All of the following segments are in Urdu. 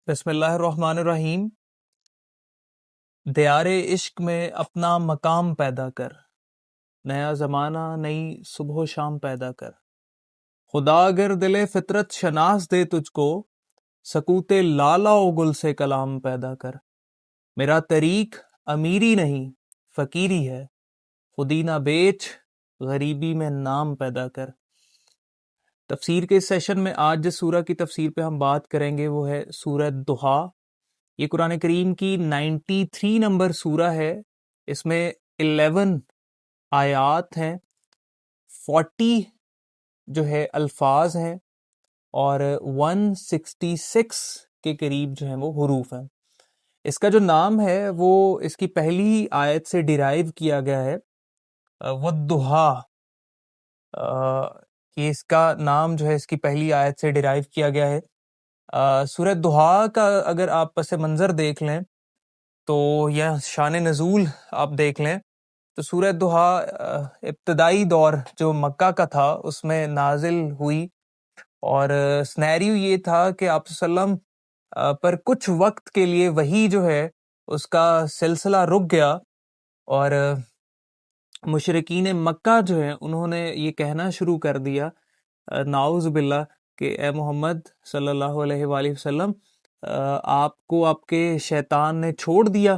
بسم اللہ الرحمن الرحیم۔ دیار عشق میں اپنا مقام پیدا کر، نیا زمانہ نئی صبح و شام پیدا کر۔ خدا اگر دل فطرت شناس دے تجھ کو، سکوت لالا و گل سے کلام پیدا کر۔ میرا طریق امیری نہیں فقیری ہے، خودی نہ بیچ غریبی میں نام پیدا کر۔ تفسیر کے اس سیشن میں آج جس سورہ کی تفسیر پہ ہم بات کریں گے وہ ہے سورہ ضحیٰ۔ یہ قرآن کریم کی 93 نمبر سورہ ہے۔ اس میں 11 آیات ہیں، 40 جو ہے الفاظ ہیں اور 166 کے قریب جو ہیں وہ حروف ہیں۔ اس کا جو نام ہے وہ اس کی پہلی آیت سے ڈیرائیو کیا گیا ہے، والضحیٰ۔ یہ اس کا نام جو ہے اس کی پہلی آیت سے ڈیرائیو کیا گیا ہے۔ سورہ ضحیٰ کا اگر آپ پس منظر دیکھ لیں تو یا شان نزول آپ دیکھ لیں تو سورہ ضحیٰ ابتدائی دور جو مکہ کا تھا اس میں نازل ہوئی، اور سنیریو یہ تھا کہ آپ صلی اللہ علیہ وسلم پر کچھ وقت کے لیے وہی جو ہے اس کا سلسلہ رک گیا، اور مشرکین مکہ جو ہیں انہوں نے یہ کہنا شروع کر دیا نعوذ باللہ کہ اے محمد صلی اللہ علیہ وآلہ وسلم، آپ کو آپ کے شیطان نے چھوڑ دیا،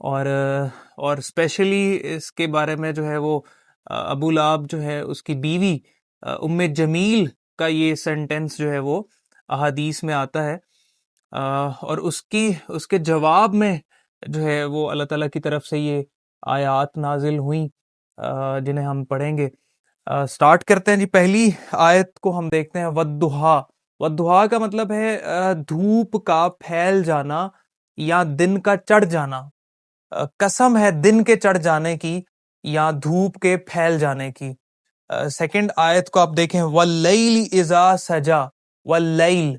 اور اسپیشلی اس کے بارے میں جو ہے وہ ابو لہب جو ہے اس کی بیوی ام جمیل کا یہ سینٹنس جو ہے وہ احادیث میں آتا ہے، اور اس کے جواب میں جو ہے وہ اللہ تعالیٰ کی طرف سے یہ آیات نازل ہوئیں جنہیں ہم پڑھیں گے۔ سٹارٹ کرتے ہیں جی۔ پہلی آیت کو ہم دیکھتے ہیں، والضحیٰ۔ والضحیٰ کا مطلب ہے دھوپ کا پھیل جانا یا دن کا چڑھ جانا۔ قسم ہے دن کے چڑھ جانے کی یا دھوپ کے پھیل جانے کی۔ سیکنڈ آیت کو آپ دیکھیں، واللیل اذا سجا۔ واللیل،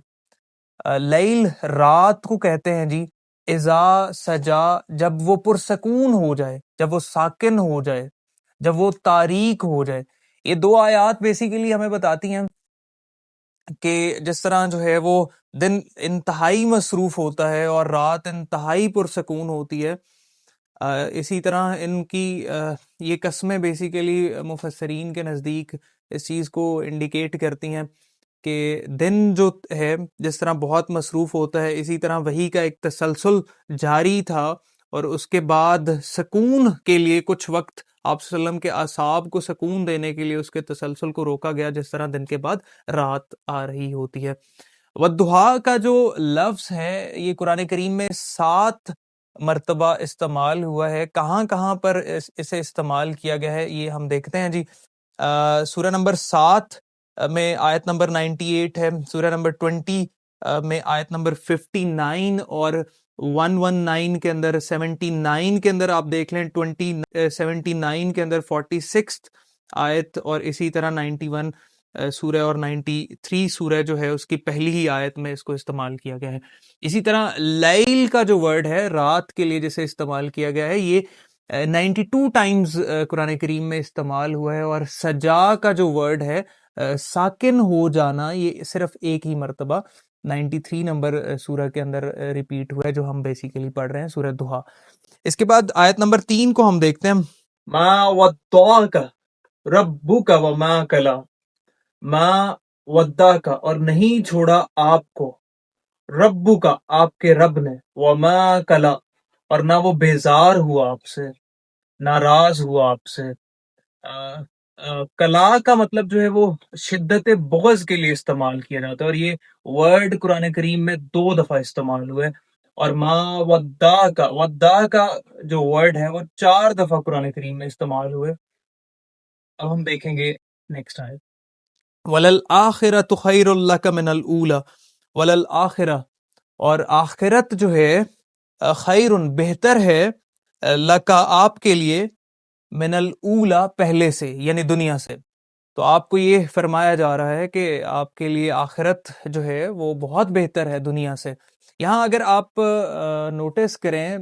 لیل رات کو کہتے ہیں جی، اذا سجا جب وہ پرسکون ہو جائے، جب وہ ساکن ہو جائے، جب وہ تاریک ہو جائے۔ یہ دو آیات بیسیکلی ہمیں بتاتی ہیں کہ جس طرح جو ہے وہ دن انتہائی مصروف ہوتا ہے اور رات انتہائی پرسکون ہوتی ہے، اسی طرح ان کی یہ قسمیں بیسیکلی مفسرین کے نزدیک اس چیز کو انڈیکیٹ کرتی ہیں کہ دن جو ہے جس طرح بہت مصروف ہوتا ہے، اسی طرح وحی کا ایک تسلسل جاری تھا، اور اس کے بعد سکون کے لیے کچھ وقت آپ صلی اللہ علیہ وسلم کے اعصاب کو سکون دینے کے لیے اس کے تسلسل کو روکا گیا، جس طرح دن کے بعد رات آ رہی ہوتی ہے۔ والضحیٰ کا جو لفظ ہے یہ قرآن کریم میں 7 مرتبہ استعمال ہوا ہے۔ کہاں کہاں پر اسے استعمال کیا گیا ہے یہ ہم دیکھتے ہیں جی۔ سورہ نمبر 7 میں آیت نمبر 98 ہے، سورہ نمبر 20 میں آیت نمبر 59، اور 119 کے اندر 79 کے اندر آپ دیکھ لیں 79 کے اندر 46 آیت، اور اسی طرح 91 سورہ اور 93 سورہ جو ہے اس کی پہلی ہی آیت میں اس کو استعمال کیا گیا ہے۔ اسی طرح لیل کا جو ورڈ ہے رات کے لیے جسے استعمال کیا گیا ہے، یہ 92 ٹائمز قرآن کریم میں استعمال ہوا ہے، اور سجا کا جو ورڈ ہے ساکن ہو جانا، یہ صرف ایک ہی مرتبہ 93 نمبر سورہ کے اندر ریپیٹ ہوا ہے جو ہم بیسیکلی پڑھ رہے ہیں، سورہ ضحیٰ۔ اس کے بعد آیت نمبر 3 کو ہم دیکھتے ہیں، ما ودعک ربک وما کلا۔ ما ودعک، اور نہیں چھوڑا آپ کو، ربک آپ کے رب نے، وما کلا، اور نہ وہ بیزار ہوا آپ سے، ناراض ہوا آپ سے۔ کلا کا مطلب جو ہے وہ شدت بغض کے لیے استعمال کیا جاتا ہے، اور یہ ورڈ قرآن کریم میں 2 دفعہ استعمال ہوئے، اور ما ودع کا جو ورڈ ہے وہ 4 دفعہ قرآن کریم میں استعمال ہوئے۔ اب ہم دیکھیں گے نیکسٹ آیت، وَلَلْآخِرَةُ خَيْرٌ لَكَ مِنَ الْأُولَى۔ وَلَلْآخِرَةُ، اور آخرت جو ہے خیرٌ بہتر ہے، لَكَ آپ کے لیے، من الاولا پہلے سے یعنی دنیا سے۔ تو آپ کو یہ فرمایا جا رہا ہے کہ آپ کے لیے آخرت جو ہے وہ بہت بہتر ہے دنیا سے۔ یہاں اگر آپ نوٹس کریں،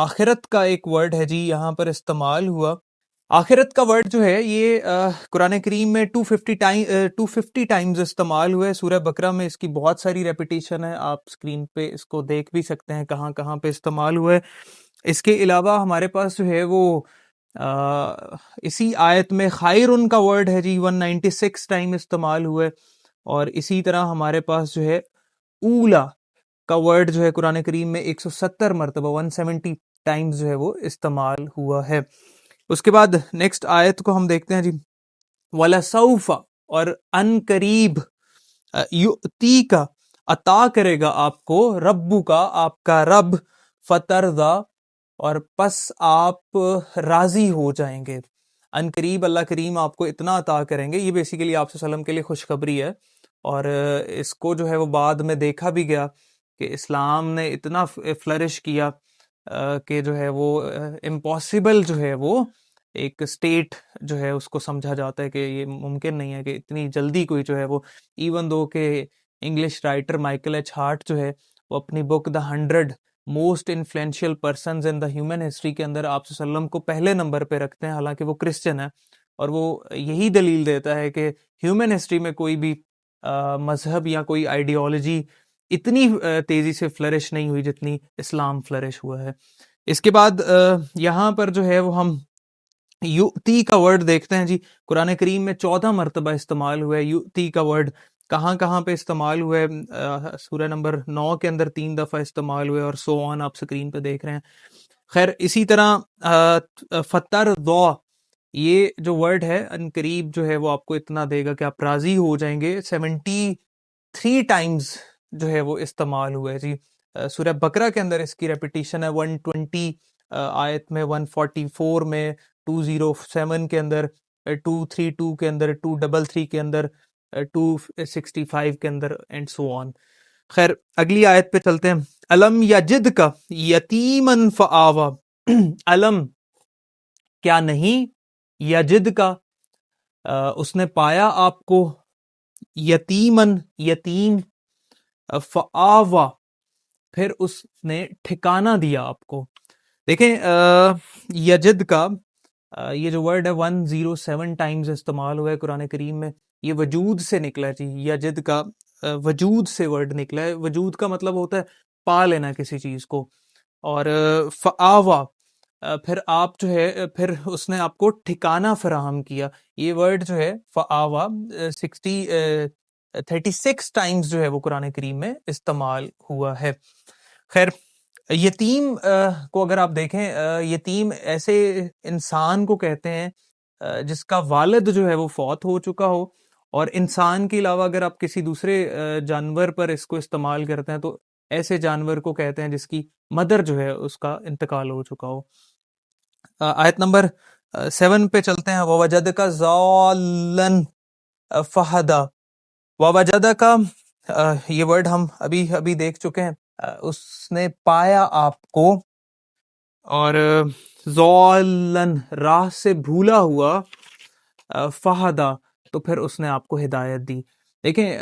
آخرت کا ایک ورڈ ہے جی یہاں پر استعمال ہوا، آخرت کا ورڈ جو ہے یہ قرآن کریم میں 250 ٹائمز استعمال ہوئے. سورہ بقرہ میں اس کی بہت ساری ریپیٹیشن ہے، آپ اسکرین پہ اس کو دیکھ بھی سکتے ہیں کہاں کہاں پہ استعمال ہوئے. اس کے علاوہ ہمارے پاس جو ہے وہ اسی آیت میں خیرن کا ورڈ ہے جی 196 ٹائم استعمال ہوئے. اور اسی طرح ہمارے پاس جو ہے اولا کا ورڈ جو ہے قرآن کریم میں 170 مرتبہ 170 ٹائمز جو ہے وہ استعمال ہوا ہے. اس کے بعد نیکسٹ آیت کو ہم دیکھتے ہیں جی. وَلَسَوْفَ اور ان قریب یؤتی کا عطا کرے گا آپ کو ربو کا آپ کا رب فترضا اور پس آپ راضی ہو جائیں گے. ان قریب اللہ کریم آپ کو اتنا عطا کریں گے. یہ بیسیکلی آپ صلی اللہ علیہ وسلم کے لیے خوشخبری ہے، اور اس کو جو ہے وہ بعد میں دیکھا بھی گیا کہ اسلام نے اتنا فلرش کیا کہ جو ہے وہ امپاسبل جو ہے وہ ایک اسٹیٹ جو ہے اس کو سمجھا جاتا ہے کہ یہ ممکن نہیں ہے کہ اتنی جلدی کوئی جو ہے وہ، ایون دو کہ English writer Michael H Hart جو ہے وہ اپنی book the 100 most influential persons in the human history کے اندر آپ صلی اللہ علیہ وسلم کو پہلے نمبر پہ رکھتے ہیں، حالانکہ وہ کرسچن ہے، اور وہ یہی دلیل دیتا ہے کہ ہیومن ہسٹری میں کوئی بھی مذہب یا کوئی آئیڈیالوجی اتنی تیزی سے فلرش نہیں ہوئی جتنی اسلام فلرش ہوا ہے. اس کے بعد یہاں پر جو ہے وہ ہم یؤتی کا ورڈ دیکھتے ہیں جی. قرآن کریم میں 14 مرتبہ استعمال ہوا ہے یؤتی کا ورڈ. کہاں کہاں پہ استعمال ہوئے؟ سورہ نمبر 9 کے اندر 3 دفعہ استعمال ہوئے، اور سو آن آپ سکرین پہ دیکھ رہے ہیں. خیر اسی طرح فتر ضو یہ جو ورڈ ہے ان قریب جو ہے وہ آپ کو اتنا دے گا کہ آپ راضی ہو جائیں گے. 73 ٹائمز جو ہے وہ استعمال ہوئے جی. سورہ بقرہ کے اندر اس کی ریپیٹیشن ہے 120 آیت میں، 144 میں، 207 کے اندر، 232 کے اندر، 233 کے اندر، 265 کے اندر اینڈ سو آن. خیر اگلی آیت پہ چلتے ہیں. الم یجد کا یتیمن فآوا. الم کیا نہیں، یجد کا اس نے پایا آپ کو، یتیمن یتیم، فآوا پھر اس نے ٹھکانہ دیا آپ کو. دیکھیں یجد کا یہ جو ورڈ ہے 107 ٹائمز استعمال ہوا ہے قرآن کریم میں. یہ وجود سے نکلا ہے جی. یجد کا وجود سے ورڈ نکلا ہے. وجود کا مطلب ہوتا ہے پا لینا کسی چیز کو. اور فآوا پھر آپ جو ہے پھر اس نے آپ کو ٹھکانہ فراہم کیا. یہ ورڈ جو ہے فآوا 36 ٹائمز جو ہے وہ قرآن کریم میں استعمال ہوا ہے. خیر یتیم کو اگر آپ دیکھیں، یتیم ایسے انسان کو کہتے ہیں جس کا والد جو ہے وہ فوت ہو چکا ہو. اور انسان کے علاوہ اگر آپ کسی دوسرے جانور پر اس کو استعمال کرتے ہیں تو ایسے جانور کو کہتے ہیں جس کی مدر جو ہے اس کا انتقال ہو چکا ہو. آیت نمبر 7 پہ چلتے ہیں. وَوَجَدَكَ ضَالًّا فَہَدَىٰ. وَوَجَدَكَ یہ ورڈ ہم ابھی دیکھ چکے ہیں. اس نے پایا آپ کو، اور ضالًّا راہ سے بھولا ہوا، فہدا تو پھر اس نے آپ کو ہدایت دی. دیکھیں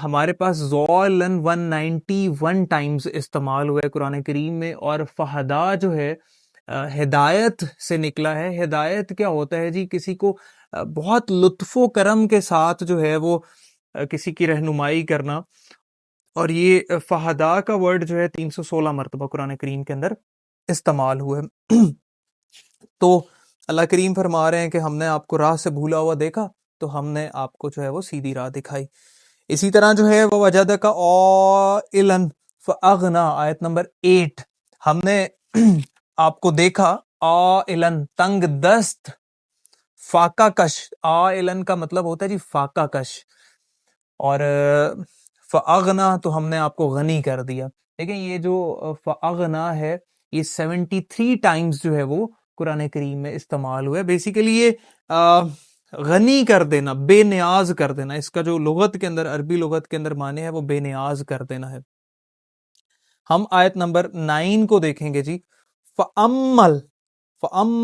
ہمارے پاس ضالًّا 191 ٹائمز استعمال ہوا ہے قرآن کریم میں، اور فہدا جو ہے ہدایت سے نکلا ہے. ہدایت کیا ہوتا ہے جی؟ کسی کو بہت لطف و کرم کے ساتھ جو ہے وہ کسی کی رہنمائی کرنا. اور یہ فہدا کا ورڈ جو ہے 316 مرتبہ قرآن کریم کے اندر استعمال ہوئے. تو اللہ کریم فرما رہے ہیں کہ ہم نے آپ کو راہ سے بھولا ہوا دیکھا تو ہم نے آپ کو جو ہے وہ سیدھی راہ دکھائی. اسی طرح جو ہے وہ وجدک عائلاً فاغنا آیت نمبر 8. ہم نے آپ کو دیکھا عائلاً تنگ دست، فاقہ کش. عائلاً کا مطلب ہوتا ہے جی فاقہ کش، اور فاغنا تو ہم نے آپ کو غنی کر دیا. لیکن یہ جو فاغنا ہے یہ 73 ٹائمز جو ہے وہ قرآن کریم میں استعمال ہوا ہے. بیسیکلی یہ غنی کر دینا، بے نیاز کر دینا. اس کا جو لغت کے اندر، عربی لغت کے اندر معنی ہے وہ بے نیاز کر دینا ہے. ہم آیت نمبر 9 کو دیکھیں گے جی. فَأَمَّا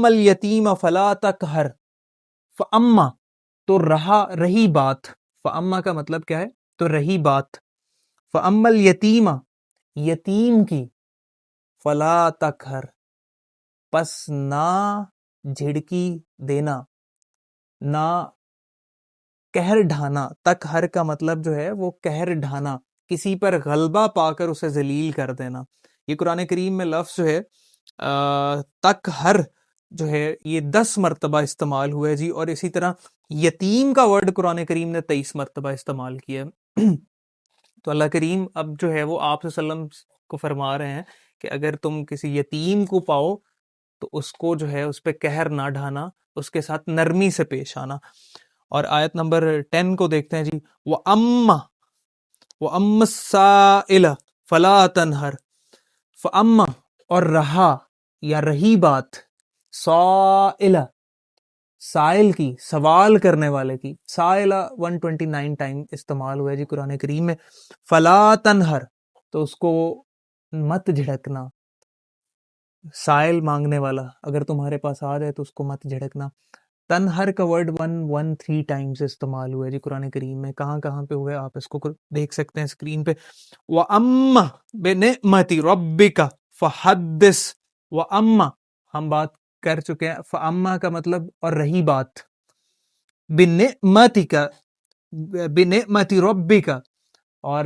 الْيَتِيمَ فَلَا تَقْهَرْ. فَأَمَّا تو رہی بات. فَأَمَّا کا مطلب کیا ہے؟ تو رہی بات. فَأَمَّا الْيَتِيمَ یتیم کی، فَلَا تَقْهَرْ پس نہ جھڑکی دینا، نہ قہر ڈھانا. تک ہر کا مطلب جو ہے وہ قہر ڈھانا، کسی پر غلبہ پا کر اسے ذلیل کر دینا. یہ قرآن کریم میں لفظ جو ہے تک ہر جو ہے یہ 10 مرتبہ استعمال ہوا ہے جی. اور اسی طرح یتیم کا ورڈ قرآن کریم نے 23 مرتبہ استعمال کیا ہے. تو اللہ کریم اب جو ہے وہ آپ صلی اللہ علیہ وسلم کو فرما رہے ہیں کہ اگر تم کسی یتیم کو پاؤ تو اس کو جو ہے اس پہ قہر نہ ڈھانا، اس کے ساتھ نرمی سے پیش آنا. اور آیت نمبر 10 کو دیکھتے ہیں جی. وَأَمَّا السَّائِلَ فَلَا تَنْهَرْ. فَأَمَّا اور رہا یا رہی بات، سائلہ سائل کی، سوال کرنے والے کی. سائلہ 129 ٹائم استعمال ہوا ہے جی قرآن کریم میں. فلا تنہر تو اس کو مت جھڑکنا. سائل مانگنے والا اگر تمہارے پاس آ جائے تو اس کو مت جھڑکنا. تنہر کا ورڈ 113 ٹائمز استعمال ہوا ہے جی قرآن کریم میں. کہاں کہاں پہ ہوا ہے آپ اس کو دیکھ سکتے ہیں اسکرین پہ. وَأَمَّا بِنِعْمَةِ رَبِّكَ فَحَدِّثْ. وَأَمَّا ہم بات کر چکے ہیں. فَأَمَّا کا مطلب اور رہی بات. بِنِعْمَةِ رَبِّكَ اور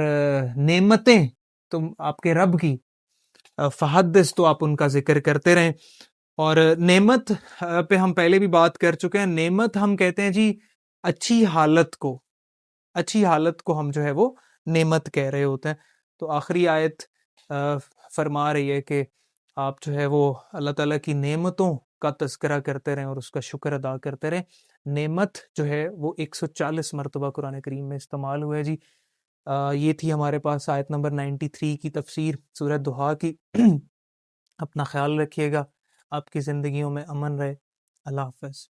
نعمتیں تم آپ کے رب کی. فحدث تو آپ ان کا ذکر کرتے رہیں. اور نعمت پہ ہم پہلے بھی بات کر چکے ہیں. نعمت ہم کہتے ہیں جی اچھی حالت کو، اچھی حالت کو ہم جو ہے وہ نعمت کہہ رہے ہوتے ہیں. تو آخری آیت فرما رہی ہے کہ آپ جو ہے وہ اللہ تعالیٰ کی نعمتوں کا تذکرہ کرتے رہیں اور اس کا شکر ادا کرتے رہیں. نعمت جو ہے وہ 140 مرتبہ قرآن کریم میں استعمال ہوا ہے جی. یہ تھی ہمارے پاس آیت نمبر 93 کی تفسیر سورہ دہا کی. اپنا خیال رکھیے گا، آپ کی زندگیوں میں امن رہے. اللہ حافظ.